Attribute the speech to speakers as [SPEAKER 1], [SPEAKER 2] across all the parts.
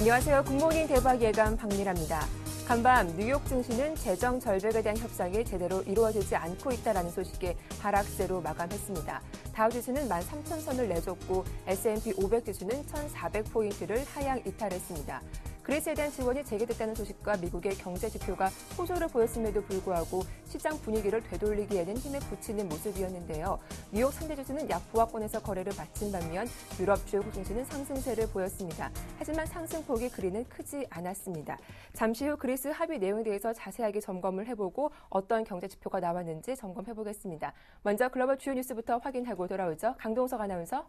[SPEAKER 1] 안녕하세요. 굿모닝 대박 예감 박미라입니다. 간밤 뉴욕 증시는 재정 절벽에 대한 협상이 제대로 이루어지지 않고 있다는 소식에 하락세로 마감했습니다. 다우지수는 13,000선을 내줬고 S&P 500 지수는 1,400포인트를 하향 이탈했습니다. 그리스에 대한 지원이 재개됐다는 소식과 미국의 경제 지표가 호조를 보였음에도 불구하고 시장 분위기를 되돌리기에는 힘을 붙이는 모습이었는데요. 뉴욕 상대지수는 약 보합권에서 거래를 마친 반면 유럽 주요 증시는 상승세를 보였습니다. 하지만 상승폭이 그리는 크지 않았습니다. 잠시 후 그리스 합의 내용에 대해서 자세하게 점검을 해보고 어떤 경제 지표가 나왔는지 점검해보겠습니다. 먼저 글로벌 주요 뉴스부터 확인하고 돌아오죠. 강동석 아나운서.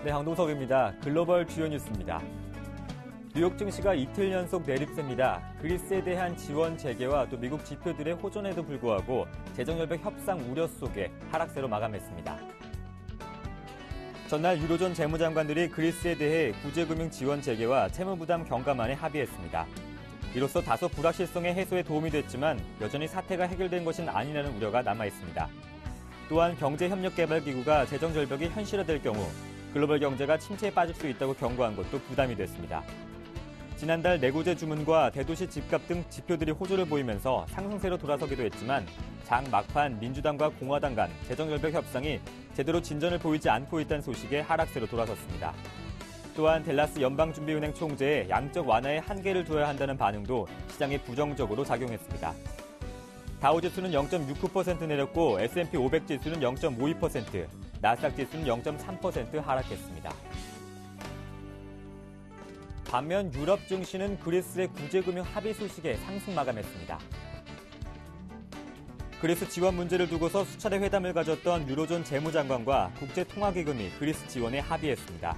[SPEAKER 2] 네, 강동석입니다. 글로벌 주요 뉴스입니다. 뉴욕 증시가 이틀 연속 내립세입니다. 그리스에 대한 지원 재개와 또 미국 지표들의 호전에도 불구하고 재정절벽 협상 우려 속에 하락세로 마감했습니다. 전날 유로존 재무장관들이 그리스에 대해 구제금융 지원 재개와 채무부담 경감안에 합의했습니다. 이로써 다소 불확실성의 해소에 도움이 됐지만 여전히 사태가 해결된 것은 아니라는 우려가 남아있습니다. 또한 경제협력개발기구가 재정절벽이 현실화될 경우 글로벌 경제가 침체에 빠질 수 있다고 경고한 것도 부담이 됐습니다. 지난달 내구재 주문과 대도시 집값 등 지표들이 호조를 보이면서 상승세로 돌아서기도 했지만 장 막판 민주당과 공화당 간 재정절벽 협상이 제대로 진전을 보이지 않고 있다는 소식에 하락세로 돌아섰습니다. 또한 댈라스 연방준비은행 총재의 양적 완화에 한계를 둬야 한다는 반응도 시장에 부정적으로 작용했습니다. 다우지수는 0.69% 내렸고 S&P 500 지수는 0.52%, 나스닥 지수는 0.3% 하락했습니다. 반면 유럽 증시는 그리스의 구제금융 합의 소식에 상승 마감했습니다. 그리스 지원 문제를 두고서 수차례 회담을 가졌던 유로존 재무장관과 국제통화기금이 그리스 지원에 합의했습니다.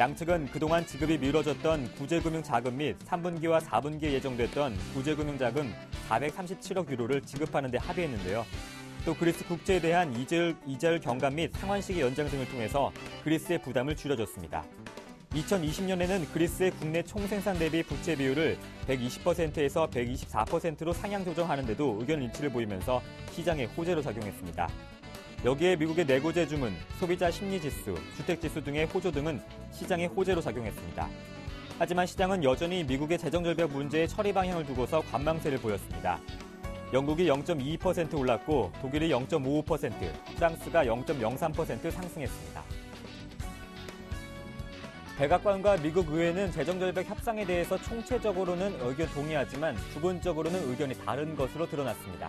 [SPEAKER 2] 양측은 그동안 지급이 미뤄졌던 구제금융 자금 및 3분기와 4분기에 예정됐던 구제금융 자금 437억 유로를 지급하는 데 합의했는데요. 또 그리스 국채에 대한 이자율 경감 및 상환시기 연장 등을 통해서 그리스의 부담을 줄여줬습니다. 2020년에는 그리스의 국내 총생산 대비 부채 비율을 120%에서 124%로 상향 조정하는 데도 의견 일치를 보이면서 시장의 호재로 작용했습니다. 여기에 미국의 내구재 주문, 소비자 심리지수, 주택지수 등의 호조 등은 시장의 호재로 작용했습니다. 하지만 시장은 여전히 미국의 재정절벽 문제의 처리 방향을 두고서 관망세를 보였습니다. 영국이 0.22% 올랐고 독일이 0.55%, 프랑스가 0.03% 상승했습니다. 백악관과 미국 의회는 재정절벽 협상에 대해서 총체적으로는 의견 동의하지만 부분적으로는 의견이 다른 것으로 드러났습니다.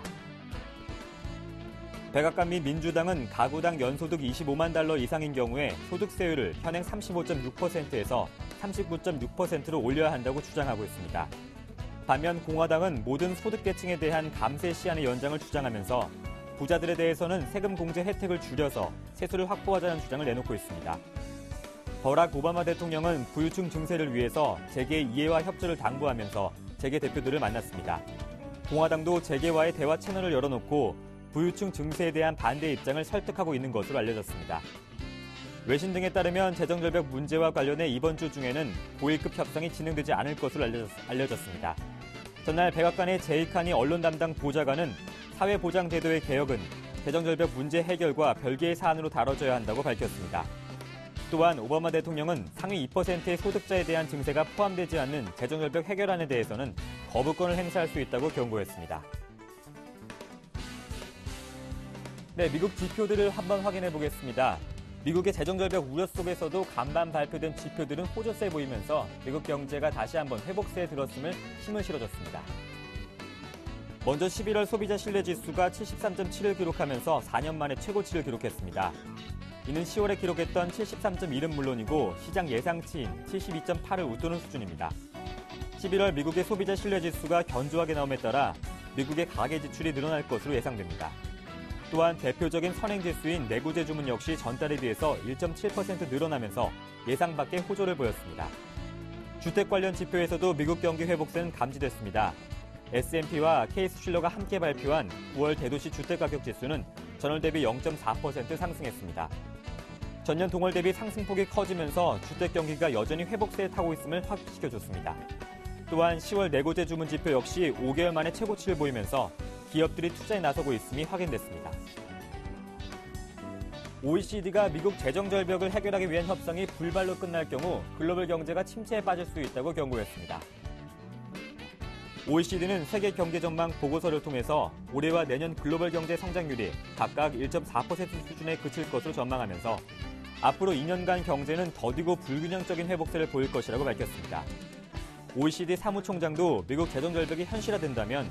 [SPEAKER 2] 백악관 및 민주당은 가구당 연소득 25만 달러 이상인 경우에 소득세율을 현행 35.6%에서 39.6%로 올려야 한다고 주장하고 있습니다. 반면 공화당은 모든 소득계층에 대한 감세 시한의 연장을 주장하면서 부자들에 대해서는 세금 공제 혜택을 줄여서 세수를 확보하자는 주장을 내놓고 있습니다. 버락 오바마 대통령은 부유층 증세를 위해서 재계 이해와 협조를 당부하면서 재계 대표들을 만났습니다. 공화당도 재계와의 대화 채널을 열어놓고 부유층 증세에 대한 반대 입장을 설득하고 있는 것으로 알려졌습니다. 외신 등에 따르면 재정절벽 문제와 관련해 이번 주 중에는 고위급 협상이 진행되지 않을 것으로 알려졌습니다. 전날 백악관의 제이카니 언론 담당 보좌관은 사회보장제도의 개혁은 재정절벽 문제 해결과 별개의 사안으로 다뤄져야 한다고 밝혔습니다. 또한 오바마 대통령은 상위 2%의 소득자에 대한 증세가 포함되지 않는 재정절벽 해결안에 대해서는 거부권을 행사할 수 있다고 경고했습니다. 네, 미국 지표들을 한번 확인해 보겠습니다. 미국의 재정절벽 우려 속에서도 간밤 발표된 지표들은 호조세 보이면서 미국 경제가 다시 한번 회복세에 들었음을 힘을 실어줬습니다. 먼저 11월 소비자 신뢰지수가 73.7을 기록하면서 4년 만에 최고치를 기록했습니다. 이는 10월에 기록했던 73.1은 물론이고 시장 예상치인 72.8을 웃도는 수준입니다. 11월 미국의 소비자 신뢰지수가 견조하게 나옴에 따라 미국의 가계 지출이 늘어날 것으로 예상됩니다. 또한 대표적인 선행지수인 내구재 주문 역시 전달에 비해서 1.7% 늘어나면서 예상 밖의 호조를 보였습니다. 주택 관련 지표에서도 미국 경기 회복세는 감지됐습니다. S&P와 케이스슐러가 함께 발표한 9월 대도시 주택가격 지수는 전월 대비 0.4% 상승했습니다. 전년 동월 대비 상승폭이 커지면서 주택 경기가 여전히 회복세에 타고 있음을 확인시켜줬습니다. 또한 10월 내구재 주문 지표 역시 5개월 만에 최고치를 보이면서 기업들이 투자에 나서고 있음이 확인됐습니다. OECD가 미국 재정 절벽을 해결하기 위한 협상이 불발로 끝날 경우 글로벌 경제가 침체에 빠질 수 있다고 경고했습니다. OECD는 세계 경제 전망 보고서를 통해서 올해와 내년 글로벌 경제 성장률이 각각 1.4% 수준에 그칠 것으로 전망하면서 앞으로 2년간 경제는 더디고 불균형적인 회복세를 보일 것이라고 밝혔습니다. OECD 사무총장도 미국 재정 절벽이 현실화된다면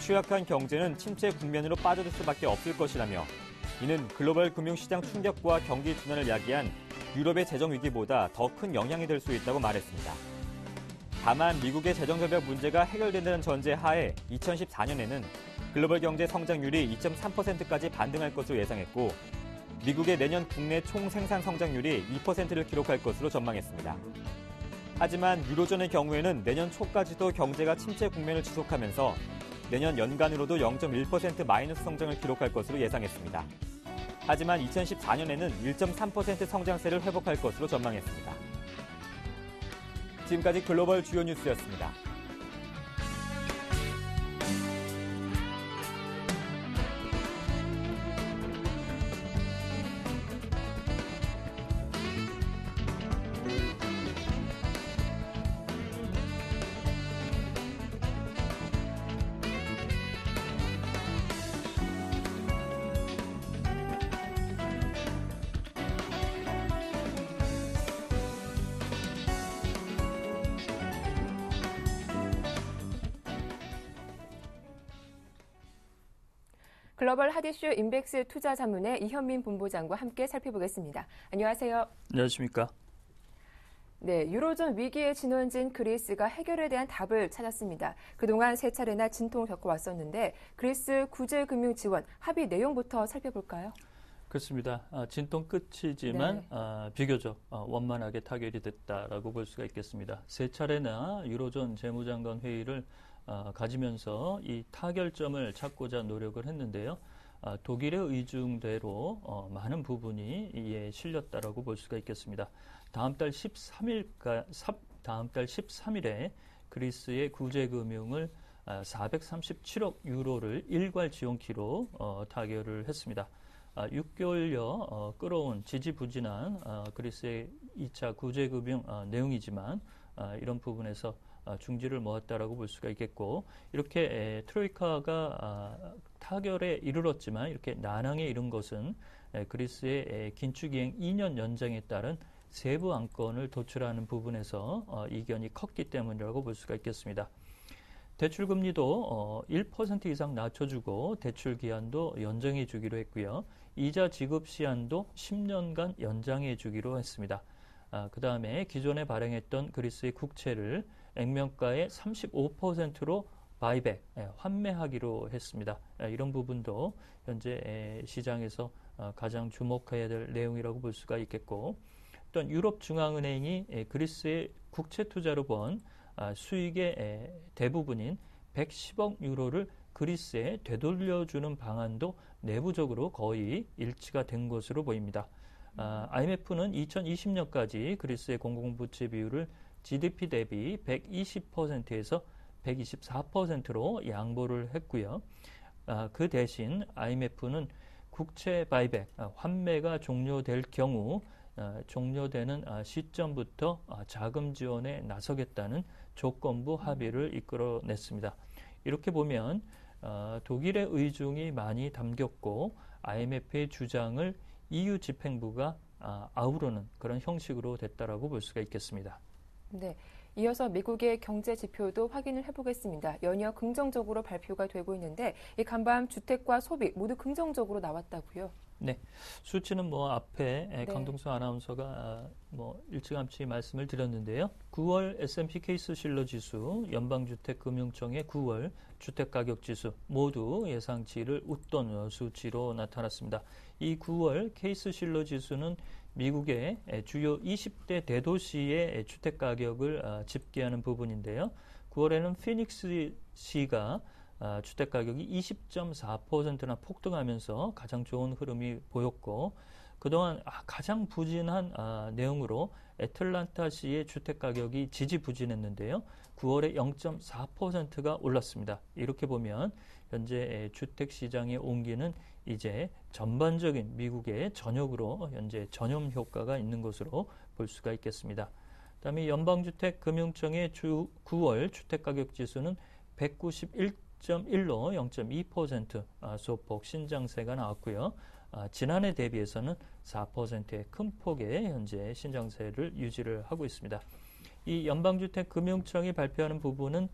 [SPEAKER 2] 취약한 경제는 침체 국면으로 빠져들 수밖에 없을 것이라며 이는 글로벌 금융시장 충격과 경기 둔화를 야기한 유럽의 재정 위기보다 더 큰 영향이 될 수 있다고 말했습니다. 다만 미국의 재정 절벽 문제가 해결된다는 전제 하에 2014년에는 글로벌 경제 성장률이 2.3%까지 반등할 것으로 예상했고 미국의 내년 국내 총생산 성장률이 2%를 기록할 것으로 전망했습니다. 하지만 유로존의 경우에는 내년 초까지도 경제가 침체 국면을 지속하면서 내년 연간으로도 0.1% 마이너스 성장을 기록할 것으로 예상했습니다. 하지만 2014년에는 1.3% 성장세를 회복할 것으로 전망했습니다. 지금까지 글로벌 주요 뉴스였습니다.
[SPEAKER 1] 글로벌 핫이슈 인백스 투자 자문의 이현민 본부장과 함께 살펴보겠습니다. 안녕하세요.
[SPEAKER 3] 안녕하십니까.
[SPEAKER 1] 네, 유로존 위기에 진원진 그리스가 해결에 대한 답을 찾았습니다. 그동안 세 차례나 진통을 겪어왔었는데 그리스 구제 금융 지원 합의 내용부터 살펴볼까요?
[SPEAKER 3] 그렇습니다. 진통 끝이지만
[SPEAKER 1] 네.
[SPEAKER 3] 비교적 원만하게 타결이 됐다라고 볼 수가 있겠습니다. 세 차례나 유로존 재무장관 회의를 가지면서 이 타결점을 찾고자 노력을 했는데요. 독일의 의중대로 많은 부분이 이에 실렸다라고 볼 수가 있겠습니다. 다음 달 13일에 그리스의 구제금융을 437억 유로를 일괄 지원키로 타결을 했습니다. 6개월여 끌어온 지지부진한 그리스의 2차 구제금융 내용이지만 이런 부분에서 중지를 모았다라고 볼 수가 있겠고 이렇게 트로이카가 타결에 이르렀지만 이렇게 난항에 이른 것은 그리스의 긴축이행 2년 연장에 따른 세부 안건을 도출하는 부분에서 이견이 컸기 때문이라고 볼 수가 있겠습니다. 대출금리도 1% 이상 낮춰주고 대출 기한도 연장해 주기로 했고요. 이자 지급 시한도 10년간 연장해 주기로 했습니다. 그 다음에 기존에 발행했던 그리스의 국채를 액면가의 35%로 바이백, 환매하기로 했습니다. 이런 부분도 현재 시장에서 가장 주목해야 될 내용이라고 볼 수가 있겠고 또 유럽중앙은행이 그리스의 국채 투자로 번 수익의 대부분인 110억 유로를 그리스에 되돌려주는 방안도 내부적으로 거의 일치가 된 것으로 보입니다. IMF는 2020년까지 그리스의 공공부채 비율을 GDP 대비 120%에서 124%로 양보를 했고요. 그 대신 IMF는 국채 바이백, 환매가 종료될 경우 종료되는 시점부터 자금 지원에 나서겠다는 조건부 합의를 이끌어냈습니다. 이렇게 보면 독일의 의중이 많이 담겼고 IMF의 주장을 EU 집행부가 아우르는 그런 형식으로 됐다라고 볼 수가 있겠습니다.
[SPEAKER 1] 네, 이어서 미국의 경제 지표도 확인을 해보겠습니다. 연이어 긍정적으로 발표가 되고 있는데 이 간밤 주택과 소비 모두 긍정적으로 나왔다고요?
[SPEAKER 3] 네, 수치는 앞에
[SPEAKER 1] 네.
[SPEAKER 3] 강동수 아나운서가 일찌감치 말씀을 드렸는데요. 9월 S&P 케이스 실러 지수, 연방주택금융청의 9월 주택가격 지수 모두 예상치를 웃돈 수치로 나타났습니다. 이 9월 케이스 실러 지수는 미국의 주요 20대 대도시의 주택가격을 집계하는 부분인데요. 9월에는 피닉스시가 주택가격이 20.4%나 폭등하면서 가장 좋은 흐름이 보였고 그동안 가장 부진한 내용으로 애틀란타시의 주택가격이 지지부진했는데요. 9월에 0.4%가 올랐습니다. 이렇게 보면 현재 주택시장의 온기는 이제 전반적인 미국의 전역으로 현재 전염 효과가 있는 것으로 볼 수가 있겠습니다. 그다음에 연방주택금융청의 주 9월 주택가격지수는 191.1로 0.2% 소폭 신장세가 나왔고요. 지난해 대비해서는 4%의 큰 폭의 현재 신장세를 유지를 하고 있습니다. 이 연방주택금융청이 발표하는 부분은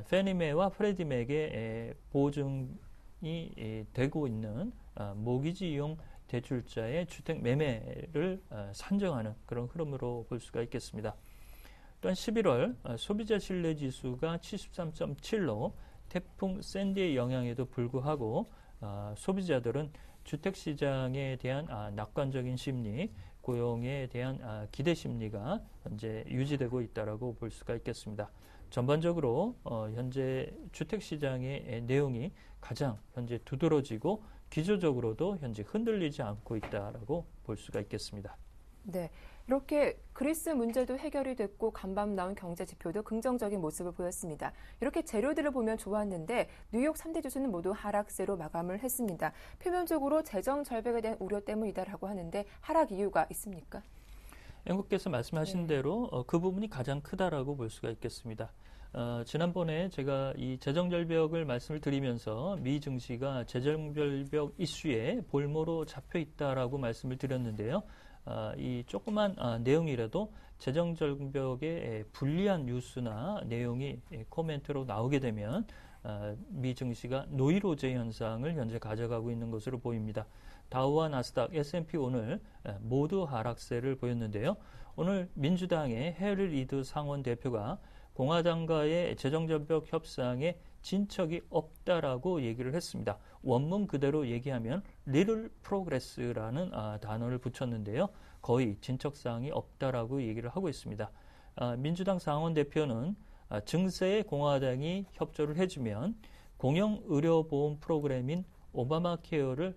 [SPEAKER 3] 페니메와 프레디맥의 보증이 되고 있는 모기지용 대출자의 주택 매매를 산정하는 그런 흐름으로 볼 수가 있겠습니다. 또한 11월 소비자 신뢰지수가 73.7로 태풍 샌디의 영향에도 불구하고 소비자들은 주택시장에 대한 낙관적인 심리, 고용에 대한 기대 심리가 현재 유지되고 있다고 볼 수가 있겠습니다. 전반적으로 현재 주택시장의 내용이 가장 현재 두드러지고 기조적으로도 현재 흔들리지 않고 있다라고 볼 수가 있겠습니다.
[SPEAKER 1] 네, 이렇게 그리스 문제도 해결이 됐고 간밤 나온 경제 지표도 긍정적인 모습을 보였습니다. 이렇게 재료들을 보면 좋았는데 뉴욕 3대 지수는 모두 하락세로 마감을 했습니다. 표면적으로 재정 절벽에 대한 우려 때문이다라고 하는데 하락 이유가 있습니까?
[SPEAKER 3] 앵커께서 말씀하신 대로 그 부분이 가장 크다라고 볼 수가 있겠습니다. 지난번에 제가 이 재정절벽을 말씀을 드리면서 미 증시가 재정절벽 이슈에 볼모로 잡혀 있다라고 말씀을 드렸는데요. 이 조그만 내용이라도 재정절벽에 불리한 뉴스나 내용이 코멘트로 나오게 되면 미 증시가 노이로제 현상을 현재 가져가고 있는 것으로 보입니다. 다우와 나스닥, S&P 오늘 모두 하락세를 보였는데요. 오늘 민주당의 해리 리드 상원 대표가 공화당과의 재정절벽 협상에 진척이 없다라고 얘기를 했습니다. 원문 그대로 얘기하면 little progress라는 단어를 붙였는데요. 거의 진척사항이 없다라고 얘기를 하고 있습니다. 민주당 상원 대표는 증세에 공화당이 협조를 해주면 공영의료보험 프로그램인 오바마 케어를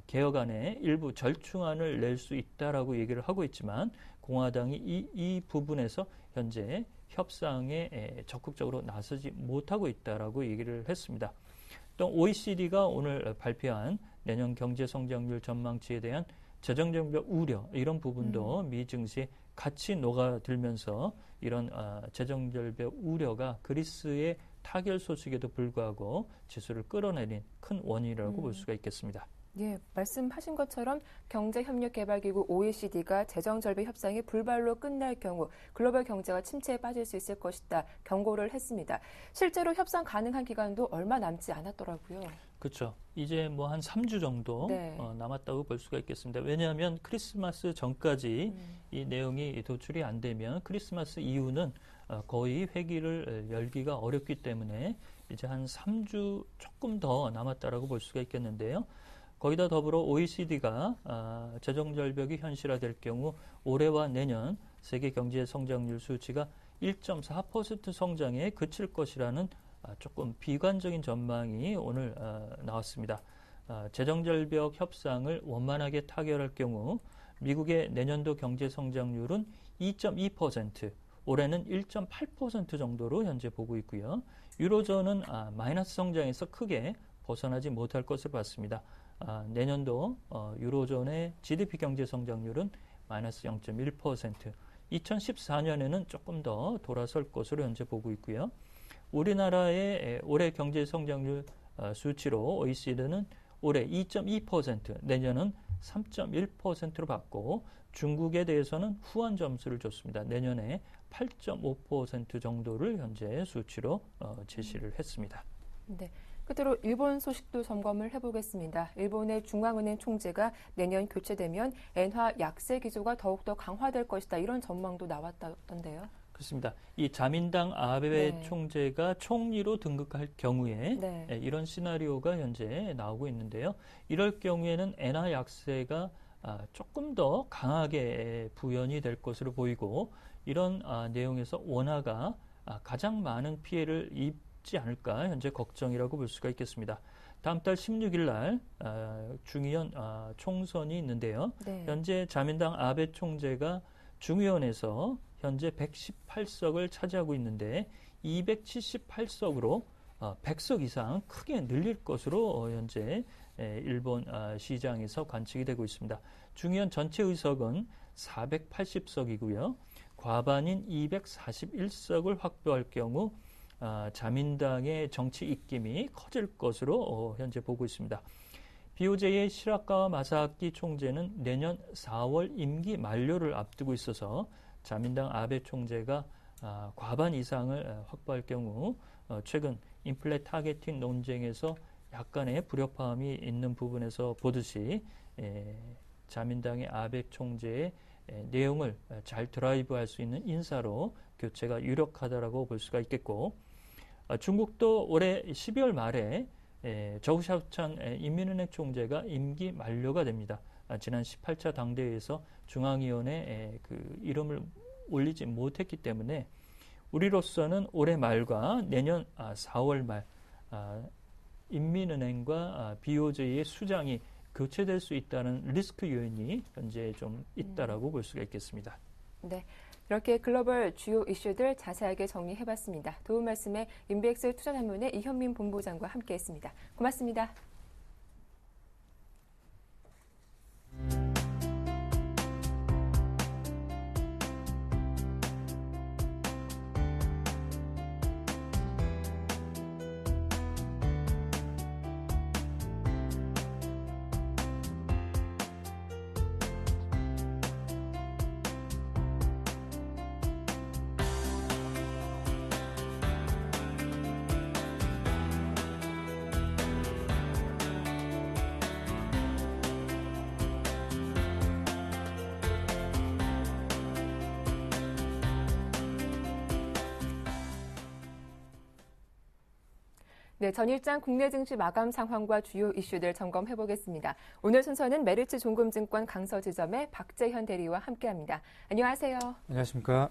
[SPEAKER 3] 개혁안에 일부 절충안을 낼 수 있다라고 얘기를 하고 있지만 공화당이 이 부분에서 현재 협상에 적극적으로 나서지 못하고 있다라고 얘기를 했습니다. 또 OECD가 오늘 발표한 내년 경제 성장률 전망치에 대한 재정절벽 우려 이런 부분도 미 증시에 같이 녹아들면서 이런 재정절벽 우려가 그리스의 타결 소식에도 불구하고 지수를 끌어내린 큰 원인이라고 볼 수가 있겠습니다.
[SPEAKER 1] 예, 말씀하신 것처럼 경제협력개발기구 OECD가 재정절벽 협상이 불발로 끝날 경우 글로벌 경제가 침체에 빠질 수 있을 것이다 경고를 했습니다. 실제로 협상 가능한 기간도 얼마 남지 않았더라고요.
[SPEAKER 3] 그렇죠. 이제 뭐 한 3주 정도 남았다고 볼 수가 있겠습니다. 왜냐하면 크리스마스 전까지 이 내용이 도출이 안 되면 크리스마스 이후는 거의 회기를 열기가 어렵기 때문에 이제 한 3주 조금 더 남았다라고 볼 수가 있겠는데요. 거기다 더불어 OECD가 재정절벽이 현실화될 경우 올해와 내년 세계 경제 성장률 수치가 1.4% 성장에 그칠 것이라는 조금 비관적인 전망이 오늘 나왔습니다. 재정절벽 협상을 원만하게 타결할 경우 미국의 내년도 경제 성장률은 2.2%, 올해는 1.8% 정도로 현재 보고 있고요. 유로존은 마이너스 성장에서 크게 벗어나지 못할 것으로 봤습니다. 내년도 유로존의 GDP 경제 성장률은 마이너스 0.1%, 2014년에는 조금 더 돌아설 것으로 현재 보고 있고요. 우리나라의 올해 경제 성장률 수치로 OECD는 올해 2.2%, 내년은 3.1%로 봤고 중국에 대해서는 후한 점수를 줬습니다. 내년에 8.5% 정도를 현재 수치로 제시를 했습니다.
[SPEAKER 1] 네. 끝으로 일본 소식도 점검을 해보겠습니다. 일본의 중앙은행 총재가 내년 교체되면 엔화 약세 기조가 더욱더 강화될 것이다. 이런 전망도 나왔다던데요.
[SPEAKER 3] 그렇습니다. 이 자민당 아베 총재가 총리로 등극할 경우에 이런 시나리오가 현재 나오고 있는데요. 이럴 경우에는 엔화 약세가 조금 더 강하게 부연이 될 것으로 보이고 이런 내용에서 원화가 가장 많은 피해를 입지 않을까 현재 걱정이라고 볼 수가 있겠습니다. 다음 달 16일 날 중의원 총선이 있는데요. 현재 자민당 아베 총재가 중의원에서 현재 118석을 차지하고 있는데 278석으로 100석 이상 크게 늘릴 것으로 현재 일본 시장에서 관측이 되고 있습니다. 중의원 전체 의석은 480석이고요. 과반인 241석을 확보할 경우 자민당의 정치 입김이 커질 것으로 현재 보고 있습니다. BOJ의 시라카와 마사키 총재는 내년 4월 임기 만료를 앞두고 있어서 자민당 아베 총재가 과반 이상을 확보할 경우 최근 인플레 타겟팅 논쟁에서 약간의 불협화음이 있는 부분에서 보듯이 자민당의 아베 총재의 내용을 잘 드라이브할 수 있는 인사로 교체가 유력하다라고 볼 수가 있겠고, 중국도 올해 12월 말에 저우샤오찬 인민은행 총재가 임기 만료가 됩니다. 지난 18차 당대회에서 중앙위원회 그 이름을 올리지 못했기 때문에 우리로서는 올해 말과 내년 4월 말 인민은행과 BOJ의 수장이 교체될 수 있다는 리스크 요인이 현재 좀 있다라고 볼 수가 있겠습니다.
[SPEAKER 1] 네, 이렇게 글로벌 주요 이슈들 자세하게 정리해봤습니다. 도움 말씀에 인비엑스 투자자문의 이현민 본부장과 함께했습니다. 고맙습니다. 네, 전일장 국내 증시 마감 상황과 주요 이슈들 점검해보겠습니다. 오늘 순서는 메리츠 종금증권 강서지점의 박재현 대리와 함께합니다. 안녕하세요.
[SPEAKER 4] 안녕하십니까.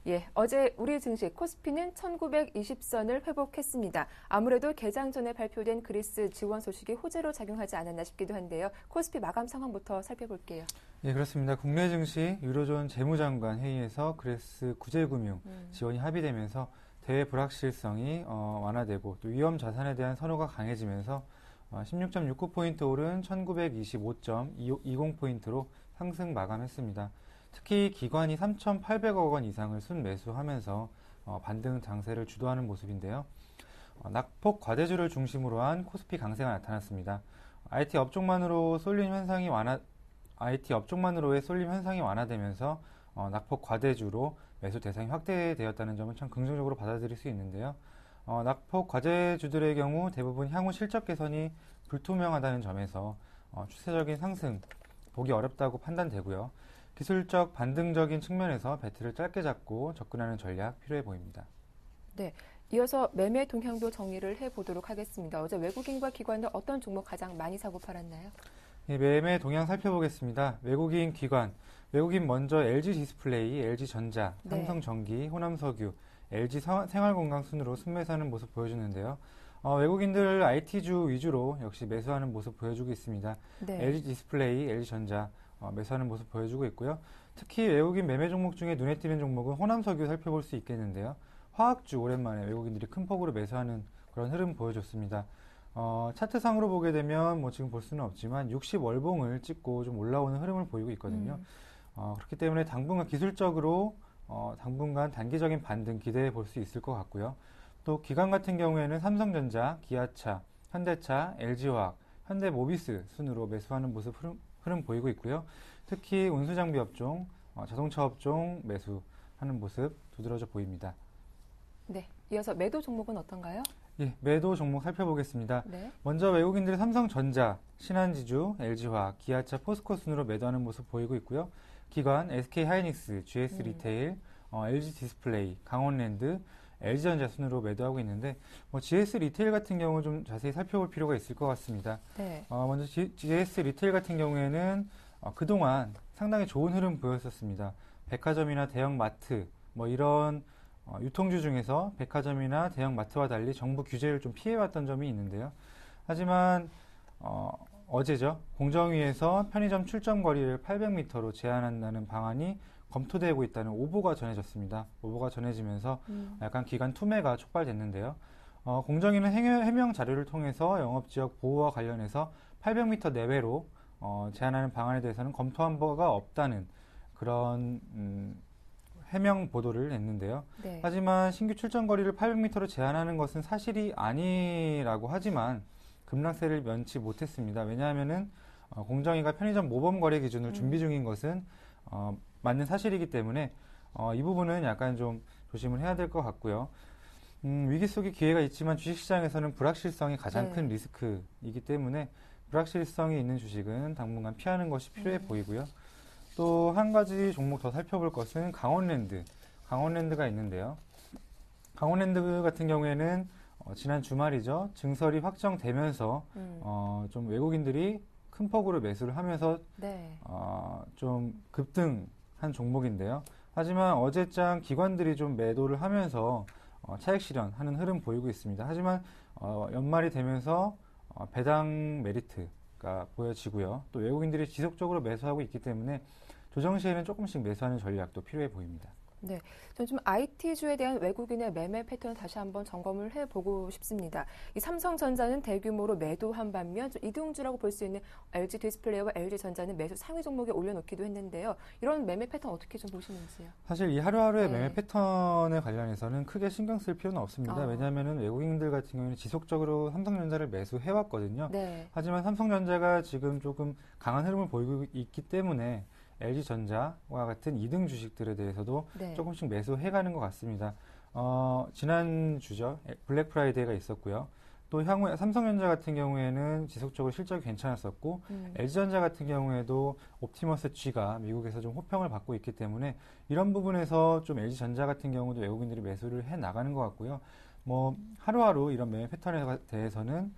[SPEAKER 1] 예, 어제 우리 증시 코스피는 1920선을 회복했습니다. 아무래도 개장 전에 발표된 그리스 지원 소식이 호재로 작용하지 않았나 싶기도 한데요. 코스피 마감 상황부터 살펴볼게요.
[SPEAKER 4] 예, 그렇습니다. 국내 증시 유로존 재무장관 회의에서 그리스 구제금융 지원이 합의되면서 대외 불확실성이 완화되고 또 위험 자산에 대한 선호가 강해지면서 16.69포인트 오른 1925.20포인트로 상승 마감했습니다. 특히 기관이 3,800억 원 이상을 순매수하면서 반등 장세를 주도하는 모습인데요. 낙폭 과대주를 중심으로 한 코스피 강세가 나타났습니다. IT 업종만으로의 쏠림 현상이 완화되면서 낙폭 과대주로 매수 대상이 확대되었다는 점은 참 긍정적으로 받아들일 수 있는데요. 낙폭 과대주들의 경우 대부분 향후 실적 개선이 불투명하다는 점에서 추세적인 상승 보기 어렵다고 판단되고요. 기술적 반등적인 측면에서 배틀을 짧게 잡고 접근하는 전략 필요해 보입니다.
[SPEAKER 1] 네, 이어서 매매 동향도 정리를 해보도록 하겠습니다. 어제 외국인과 기관들 어떤 종목 가장 많이 사고 팔았나요?
[SPEAKER 4] 네, 매매 동향 살펴보겠습니다. 외국인 먼저 LG 디스플레이, LG전자,
[SPEAKER 1] 네.
[SPEAKER 4] 삼성전기, 호남석유, LG 생활건강 순으로 순매수하는 모습 보여주는데요. 외국인들 IT주 위주로 역시 매수하는 모습 보여주고 있습니다.
[SPEAKER 1] 네.
[SPEAKER 4] LG 디스플레이, LG전자 매수하는 모습 보여주고 있고요. 특히 외국인 매매 종목 중에 눈에 띄는 종목은 호남석유 살펴볼 수 있겠는데요. 화학주 오랜만에 외국인들이 큰 폭으로 매수하는 그런 흐름 보여줬습니다. 차트상으로 보게 되면 지금 볼 수는 없지만 60월봉을 찍고 좀 올라오는 흐름을 보이고 있거든요. 그렇기 때문에 당분간 기술적으로 당분간 단기적인 반등 기대해 볼 수 있을 것 같고요. 또 기관 같은 경우에는 삼성전자, 기아차, 현대차, LG화학, 현대모비스 순으로 매수하는 모습 흐름 보이고 있고요. 특히 운수장비 업종, 자동차 업종 매수하는 모습 두드러져 보입니다.
[SPEAKER 1] 네, 이어서 매도 종목은 어떤가요?
[SPEAKER 4] 예, 매도 종목 살펴보겠습니다.
[SPEAKER 1] 네.
[SPEAKER 4] 먼저 외국인들이 삼성전자, 신한지주, LG화학, 기아차, 포스코 순으로 매도하는 모습 보이고 있고요. 기관 SK하이닉스, GS리테일, LG 디스플레이, 강원랜드, LG전자 순으로 매도하고 있는데 GS리테일 같은 경우 좀 자세히 살펴볼 필요가 있을 것 같습니다.
[SPEAKER 1] 네.
[SPEAKER 4] 먼저 GS리테일 같은 경우에는 그동안 상당히 좋은 흐름 보였었습니다. 백화점이나 대형마트 이런 유통주 중에서 백화점이나 대형마트와 달리 정부 규제를 좀 피해왔던 점이 있는데요. 하지만 어제죠. 공정위에서 편의점 출점 거리를 800m로 제한한다는 방안이 검토되고 있다는 오보가 전해졌습니다. 오보가 전해지면서 약간 기관 투매가 촉발됐는데요. 공정위는 해명 자료를 통해서 영업지역 보호와 관련해서 800m 내외로 제한하는 방안에 대해서는 검토한 바가 없다는 그런 해명 보도를 냈는데요.
[SPEAKER 1] 네.
[SPEAKER 4] 하지만 신규 출전 거리를 800m로 제한하는 것은 사실이 아니라고 하지만 급락세를 면치 못했습니다. 왜냐하면은 공정위가 편의점 모범 거래 기준을 준비 중인 것은 맞는 사실이기 때문에 이 부분은 약간 좀 조심을 해야 될 것 같고요. 위기 속의 기회가 있지만 주식시장에서는 불확실성이 가장 큰 리스크이기 때문에 불확실성이 있는 주식은 당분간 피하는 것이 필요해 보이고요. 또 한 가지 종목 더 살펴볼 것은 강원랜드가 있는데요. 강원랜드 같은 경우에는 지난 주말이죠. 증설이 확정되면서 좀 외국인들이 큰 폭으로 매수를 하면서
[SPEAKER 1] 네.
[SPEAKER 4] 좀 급등한 종목인데요. 하지만 어제장 기관들이 좀 매도를 하면서 차익 실현하는 흐름 보이고 있습니다. 하지만 연말이 되면서 배당 메리트가 보여지고요. 또 외국인들이 지속적으로 매수하고 있기 때문에 조정 시에는 조금씩 매수하는 전략도 필요해 보입니다.
[SPEAKER 1] 네, 저는 좀 IT주에 대한 외국인의 매매 패턴 다시 한번 점검을 해보고 싶습니다. 이 삼성전자는 대규모로 매도한 반면 좀 이등주라고 볼 수 있는 LG 디스플레이와 LG전자는 매수 상위 종목에 올려놓기도 했는데요. 이런 매매 패턴 어떻게 좀 보시는지요?
[SPEAKER 4] 사실 이 하루하루의
[SPEAKER 1] 네.
[SPEAKER 4] 매매 패턴에 관련해서는 크게 신경 쓸 필요는 없습니다. 왜냐하면 외국인들 같은 경우는 지속적으로 삼성전자를 매수해왔거든요.
[SPEAKER 1] 네.
[SPEAKER 4] 하지만 삼성전자가 지금 조금 강한 흐름을 보이고 있기 때문에 LG전자와 같은 2등 주식들에 대해서도
[SPEAKER 1] 네.
[SPEAKER 4] 조금씩 매수해가는 것 같습니다. 지난주죠. 블랙 프라이데이가 있었고요. 또 향후에 삼성전자 같은 경우에는 지속적으로 실적이 괜찮았었고 LG전자 같은 경우에도 옵티머스 G가 미국에서 좀 호평을 받고 있기 때문에 이런 부분에서 좀 LG전자 같은 경우도 외국인들이 매수를 해 나가는 것 같고요. 뭐 하루하루 이런 매매 패턴에 대해서는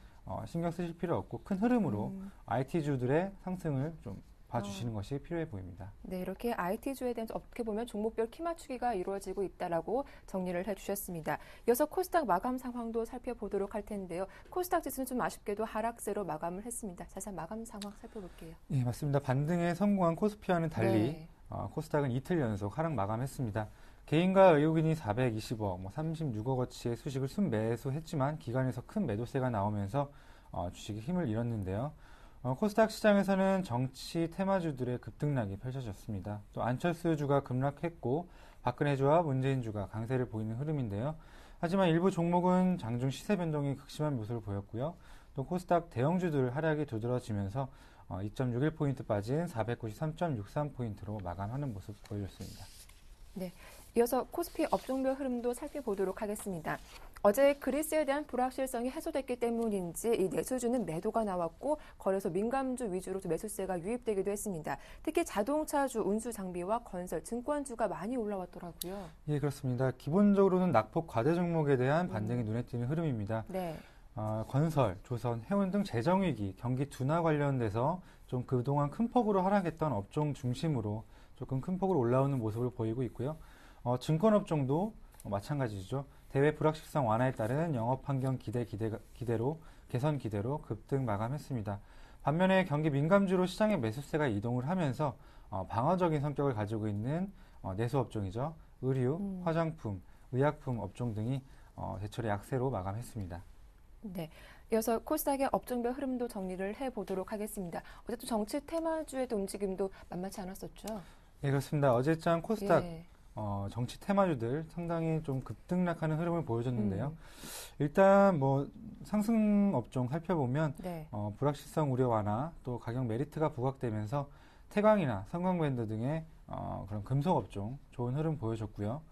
[SPEAKER 4] 신경 쓰실 필요 없고 큰 흐름으로 IT주들의 상승을 좀 봐주시는 것이 필요해 보입니다.
[SPEAKER 1] 네, 이렇게 IT주에 대한 어떻게 보면 종목별 키 맞추기가 이루어지고 있다라고 정리를 해주셨습니다. 이어서 코스닥 마감 상황도 살펴보도록 할 텐데요. 코스닥 지수는 좀 아쉽게도 하락세로 마감을 했습니다. 자세한 마감 상황 살펴볼게요.
[SPEAKER 4] 네, 맞습니다. 반등에 성공한 코스피와는 달리
[SPEAKER 1] 네.
[SPEAKER 4] 코스닥은 이틀 연속 하락 마감했습니다. 개인과 외국인이 420억, 36억 어치의 수식을 순매수했지만 기관에서 큰 매도세가 나오면서 주식이 힘을 잃었는데요. 코스닥 시장에서는 정치 테마주들의 급등락이 펼쳐졌습니다. 또 안철수 주가 급락했고 박근혜 주와 문재인 주가 강세를 보이는 흐름인데요. 하지만 일부 종목은 장중 시세 변동이 극심한 모습을 보였고요. 또 코스닥 대형주들 하락이 두드러지면서 2.61포인트 빠진 493.63포인트로 마감하는 모습 보여줬습니다.
[SPEAKER 1] 네, 이어서 코스피 업종별 흐름도 살펴보도록 하겠습니다. 어제 그리스에 대한 불확실성이 해소됐기 때문인지 이 내수주는 매도가 나왔고 거래소 민감주 위주로 매수세가 유입되기도 했습니다. 특히 자동차주, 운수장비와 건설, 증권주가 많이 올라왔더라고요.
[SPEAKER 4] 예, 그렇습니다. 기본적으로는 낙폭 과대 종목에 대한 반등이 눈에 띄는 흐름입니다.
[SPEAKER 1] 네.
[SPEAKER 4] 건설, 조선, 해운 등 재정위기, 경기 둔화 관련돼서 좀 그동안 큰 폭으로 하락했던 업종 중심으로 조금 큰 폭으로 올라오는 모습을 보이고 있고요. 증권업종도 마찬가지죠. 대외 불확실성 완화에 따른 영업 환경 개선 기대로 급등 마감했습니다. 반면에 경기 민감주로 시장의 매수세가 이동을 하면서 방어적인 성격을 가지고 있는 내수 업종이죠. 의류, 화장품, 의약품 업종 등이 대체로 약세로 마감했습니다.
[SPEAKER 1] 네. 이어서 코스닥의 업종별 흐름도 정리를 해보도록 하겠습니다. 어제 또 정치 테마주에도 움직임도 만만치 않았었죠?
[SPEAKER 4] 네, 그렇습니다. 어제장 코스닥
[SPEAKER 1] 예.
[SPEAKER 4] 정치 테마주들 상당히 좀 급등락하는 흐름을 보여줬는데요. 일단 상승 업종 살펴보면
[SPEAKER 1] 네.
[SPEAKER 4] 불확실성 우려 완화 또 가격 메리트가 부각되면서 태광이나 성광밴드 등의 그런 금속 업종 좋은 흐름 보여줬고요.